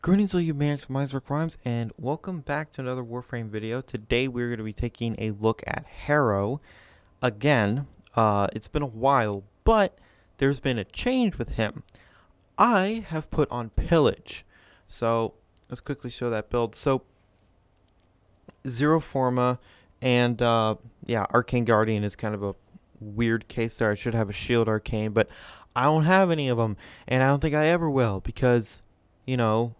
Greetings all you maniacs from Minds Rhymes, and welcome back to another Warframe video. Today we're going to be taking a look at Harrow. Again, it's been a while, but there's been a change with him. I have put on Pillage. So, let's quickly show that build. So, Zero Forma and, yeah, Arcane Guardian is kind of a weird case there. I should have a Shield Arcane, but I don't have any of them, and I don't think I ever will, because, you know,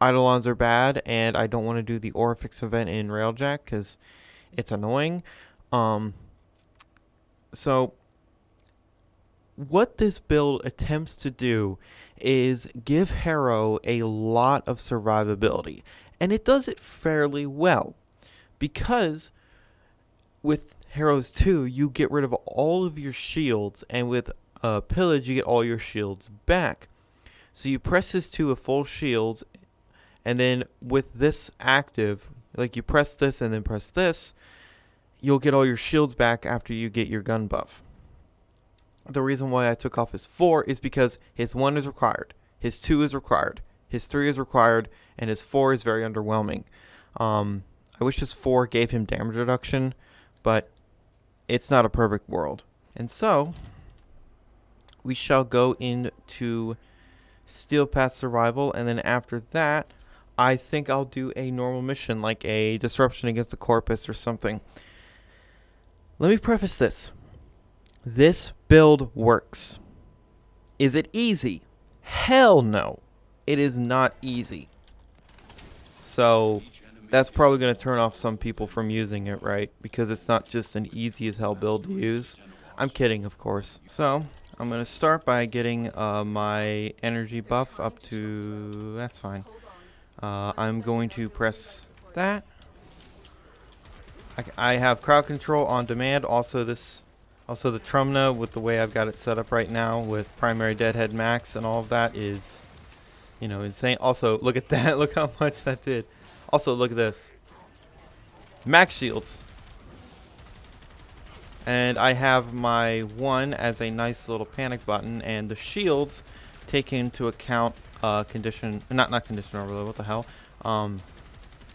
Eidolons are bad, and I don't want to do the Orifix event in Railjack because it's annoying. So what this build attempts to do is give Harrow a lot of survivability, and it does it fairly well because with Harrow's 2 you get rid of all of your shields, and with Pillage you get all your shields back. So you press this to a full shield, and then with this active, like you press this and then press this, you'll get all your shields back after you get your gun buff. The reason why I took off his 4 is because his 1 is required, his 2 is required, his 3 is required, and his 4 is very underwhelming. I wish his 4 gave him damage reduction, but it's not a perfect world. And so, we shall go into Steel Path Survival, and then after that, I think I'll do a normal mission, like a Disruption against the Corpus or something. Let me preface this. This build works. Is it easy? Hell no. It is not easy. So, that's probably going to turn off some people from using it, right? Because it's not just an easy as hell build to use. I'm kidding, of course. So, I'm going to start by getting my energy buff up to... That's fine. I'm going to press that. I have crowd control on demand. Also the Trumna, with the way I've got it set up right now with primary deadhead max and all of that, is, you know, insane. Also, look at that. Look how much that did. Also, look at this. Max shields. And I have my 1 as a nice little panic button, and the shields take into account not condition overload, what the hell?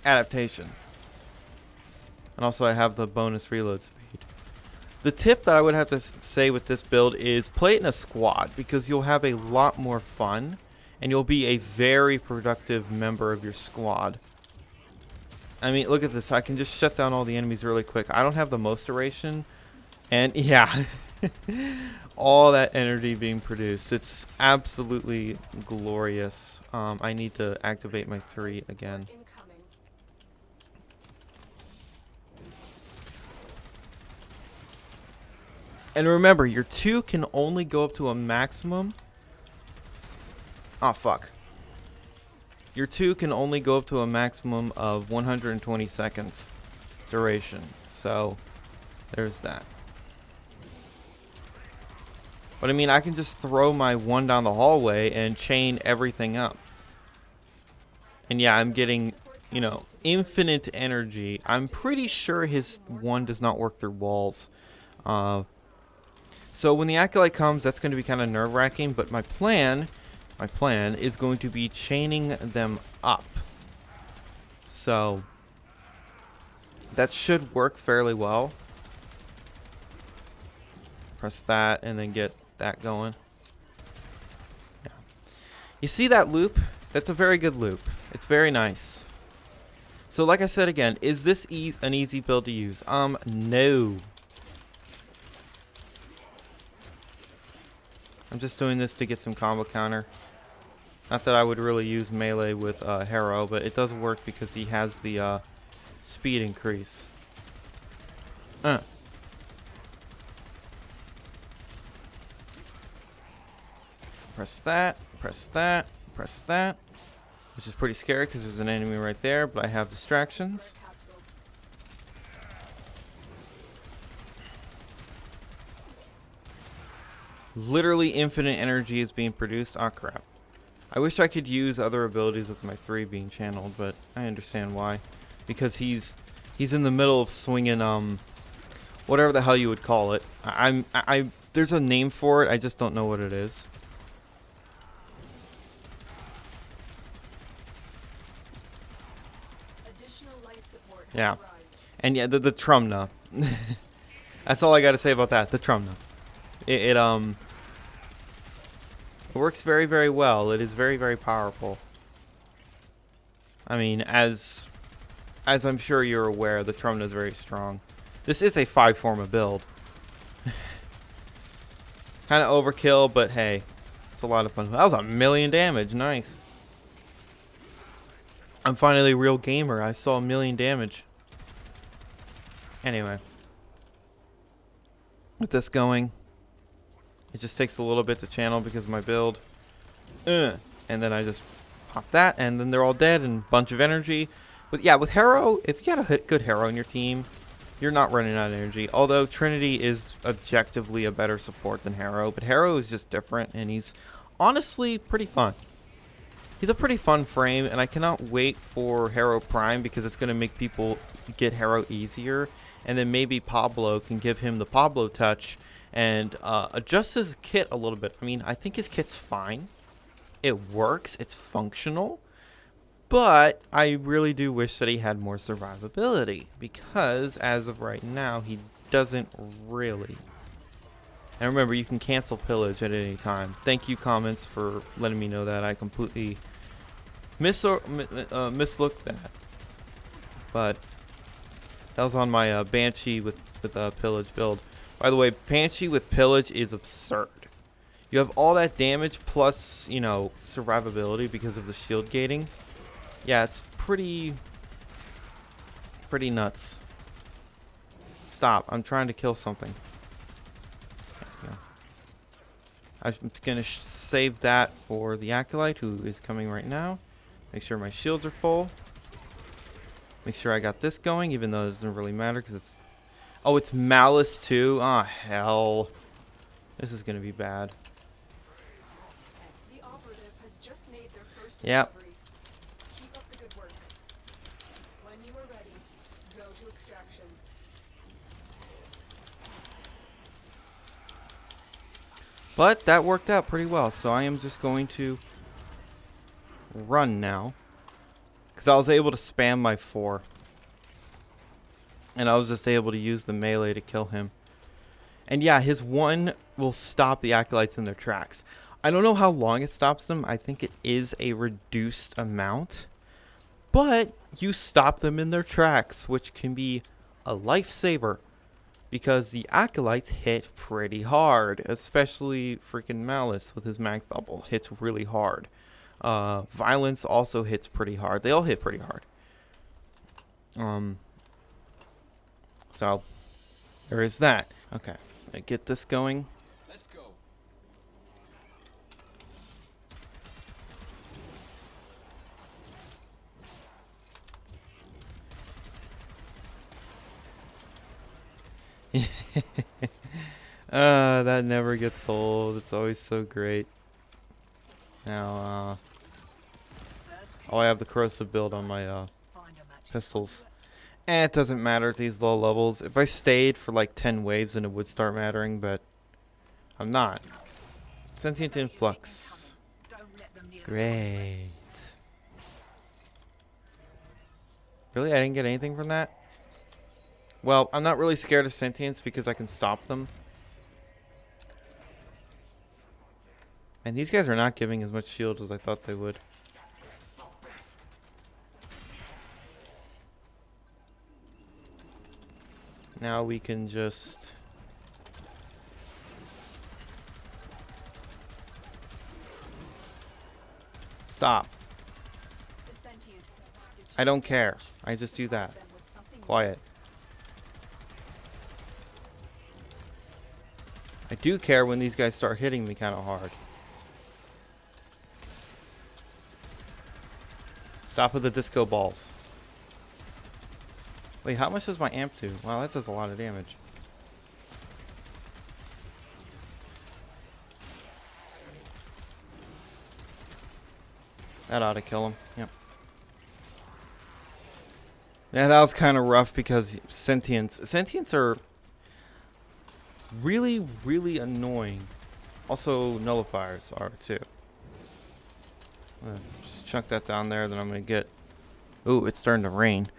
Adaptation. And also I have the bonus reload speed. The tip that I would have to say with this build is play it in a squad, because you'll have a lot more fun, and you'll be a very productive member of your squad. I mean, look at this. I can just shut down all the enemies really quick. I don't have the most duration. And yeah, all that energy being produced. It's absolutely glorious. I need to activate my 3 again. And remember, your 2 can only go up to a maximum. Oh, fuck. Your 2 can only go up to a maximum of 120 seconds duration. So, there's that. But I mean, I can just throw my 1 down the hallway and chain everything up. And yeah, I'm getting, you know, infinite energy. I'm pretty sure his 1 does not work through walls. So when the Acolyte comes, that's going to be kind of nerve-wracking. But my plan is going to be chaining them up. So that should work fairly well. Press that and then get that going. Yeah. You see that loop? That's a very good loop. It's very nice. So like I said again, is this an easy build to use? No. I'm just doing this to get some combo counter. Not that I would really use melee with Harrow, but it does work because he has the speed increase. Press that, press that, press that. Which is pretty scary because there's an enemy right there, but I have distractions. Literally infinite energy is being produced. Oh crap. I wish I could use other abilities with my 3 being channeled, but I understand why. Because he's in the middle of swinging, whatever the hell you would call it. There's a name for it, I just don't know what it is. Yeah. And yeah, the Trumna. That's all I gotta say about that. The Trumna. It works very, very well. It is very, very powerful. I mean, as I'm sure you're aware, the Trumna is very strong. This is a 5-forma build. Kind of overkill, but hey, it's a lot of fun. That was 1,000,000 damage. Nice. I'm finally a real gamer. I saw 1,000,000 damage. Anyway. With this going, it just takes a little bit to channel because of my build. And then I just pop that, and then they're all dead, and bunch of energy. But yeah, with Harrow, if you got a good Harrow in your team, you're not running out of energy. Although Trinity is objectively a better support than Harrow, but Harrow is just different, and he's honestly pretty fun. He's a pretty fun frame, and I cannot wait for Harrow Prime because it's going to make people get Harrow easier. And then maybe Pablo can give him the Pablo touch and adjust his kit a little bit. I mean, I think his kit's fine. It works. It's functional. But I really do wish that he had more survivability, because as of right now, he doesn't really. And remember, you can cancel Pillage at any time. Thank you, comments, for letting me know that. I completely mislooked that. But that was on my Banshee with Pillage build. By the way, Banshee with Pillage is absurd. You have all that damage plus, you know, survivability because of the shield gating. Yeah, it's pretty nuts. Stop. I'm trying to kill something. Okay, I'm going to save that for the Acolyte, who is coming right now. Make sure my shields are full. Make sure I got this going, even though it doesn't really matter because it's... Oh, it's Malice too? Ah, hell. This is going to be bad. The operative has just made their first Yep. discovery. Keep up the good work. When you are ready, go to extraction. But that worked out pretty well, so I am just going to run now. Because I was able to spam my 4. And I was just able to use the melee to kill him. And yeah, his 1 will stop the Acolytes in their tracks. I don't know how long it stops them. I think it is a reduced amount. But you stop them in their tracks, which can be a lifesaver. Because the Acolytes hit pretty hard. Especially freaking Malice with his mag bubble. Hits really hard. Violence also hits pretty hard. They all hit pretty hard. So, there is that. Okay, I get this going. Let's go. That never gets old. It's always so great. Now, oh, I have the corrosive build on my pistols. It doesn't matter at these low levels. If I stayed for like 10 waves, then it would start mattering, but I'm not. Sentient influx. Great. Really? I didn't get anything from that? Well, I'm not really scared of sentients because I can stop them. And these guys are not giving as much shield as I thought they would. Now we can just... Stop. I don't care. I just do that. Quiet. I do care when these guys start hitting me kind of hard. Stop with the disco balls. Wait, how much does my amp do? Wow, that does a lot of damage. That ought to kill him. Yep. Yeah, that was kind of rough because sentients are really, really annoying. Also, nullifiers are too. Just chuck that down there, then I'm gonna get Ooh, it's starting to rain.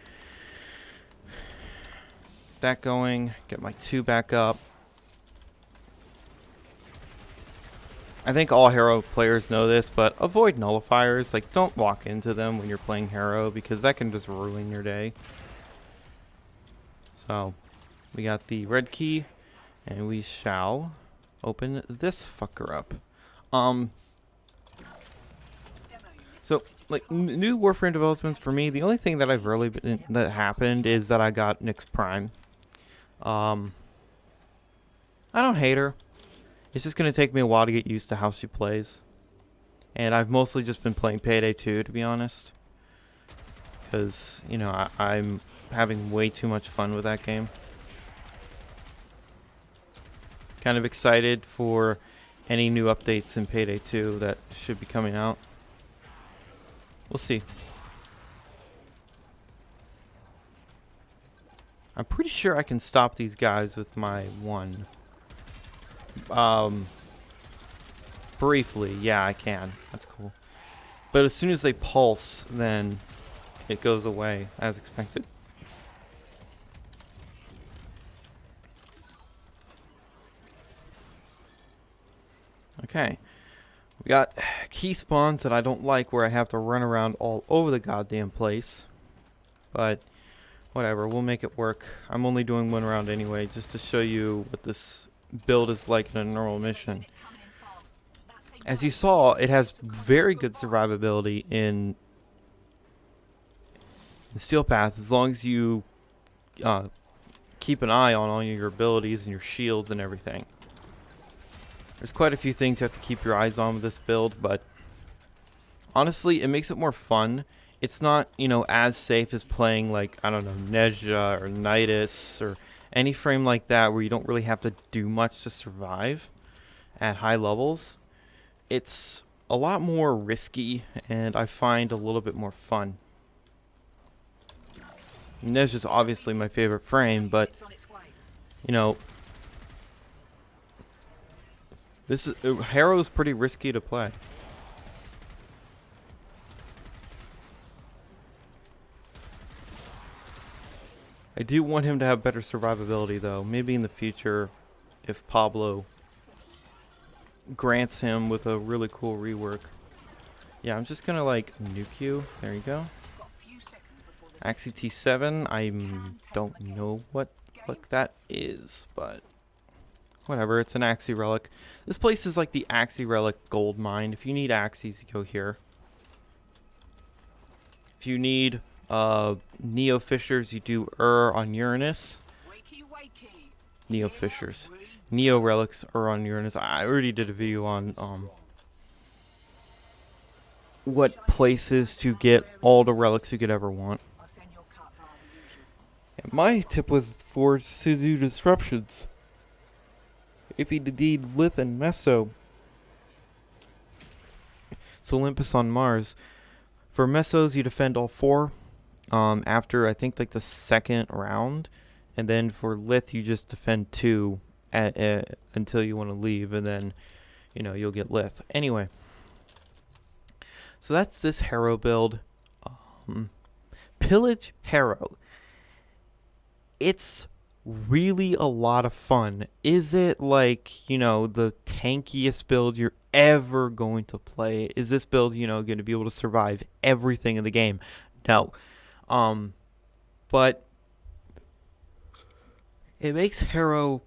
That going. Get my 2 back up. I think all Harrow players know this, but avoid nullifiers. Like, don't walk into them when you're playing Harrow, because that can just ruin your day. So, we got the red key, and we shall open this fucker up. So, like, new Warframe developments for me, the only thing that I've really been, that happened is that I got Nyx Prime. I don't hate her. It's just going to take me a while to get used to how she plays. And I've mostly just been playing Payday 2, to be honest. Because, you know, I'm having way too much fun with that game. Kind of excited for any new updates in Payday 2 that should be coming out. We'll see. I'm pretty sure I can stop these guys with my 1. Briefly, yeah, I can. That's cool. But as soon as they pulse, then it goes away, as expected. Okay. We got key spawns that I don't like, where I have to run around all over the goddamn place. But whatever, we'll make it work. I'm only doing 1 round anyway, just to show you what this build is like in a normal mission. As you saw, it has very good survivability in Steel Path, as long as you keep an eye on all your abilities and your shields and everything. There's quite a few things you have to keep your eyes on with this build, but honestly, it makes it more fun. It's not, you know, as safe as playing, like, I don't know, Nezha or Nidus or any frame like that, where you don't really have to do much to survive at high levels. It's a lot more risky, and I find a little bit more fun. Nezha is obviously my favorite frame, but, you know, this is Harrow's pretty risky to play. I do want him to have better survivability, though. Maybe in the future, if Pablo grants him with a really cool rework. Yeah, I'm just gonna, like, nuke you. There you go. Axie T7, I don't know what that is, but whatever, it's an Axie relic. This place is like the Axie relic gold mine. If you need Axies, you go here. If you need Neo Fissures, you do on Uranus. Neo Fissures. Neo relics are on Uranus. I already did a video on what places to get all the relics you could ever want. And my tip was for to do disruptions. If you need Lith and Meso, it's Olympus on Mars. For Mesos, you defend all 4 after, I think, like the 2nd round. And then for Lith, you just defend 2 until you want to leave. And then, you know, you'll get Lith. Anyway. So that's this Harrow build. Pillage Harrow. It's really a lot of fun. Is it, like, you know, the tankiest build you're ever going to play? Is this build, you know, going to be able to survive everything in the game? No. But it makes Harrow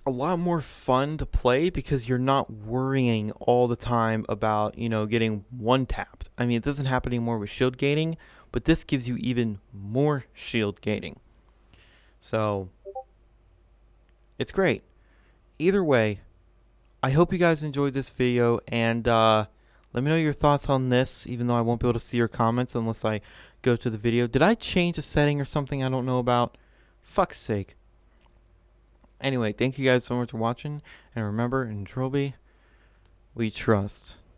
a lot more fun to play, because you're not worrying all the time about, you know, getting one-tapped. I mean, it doesn't happen anymore with shield gating, but this gives you even more shield gating. So it's great. Either way, I hope you guys enjoyed this video, and let me know your thoughts on this, even though I won't be able to see your comments unless I go to the video. Did I change a setting or something I don't know about? Fuck's sake. Anyway, thank you guys so much for watching, and remember, in Trilby, we trust.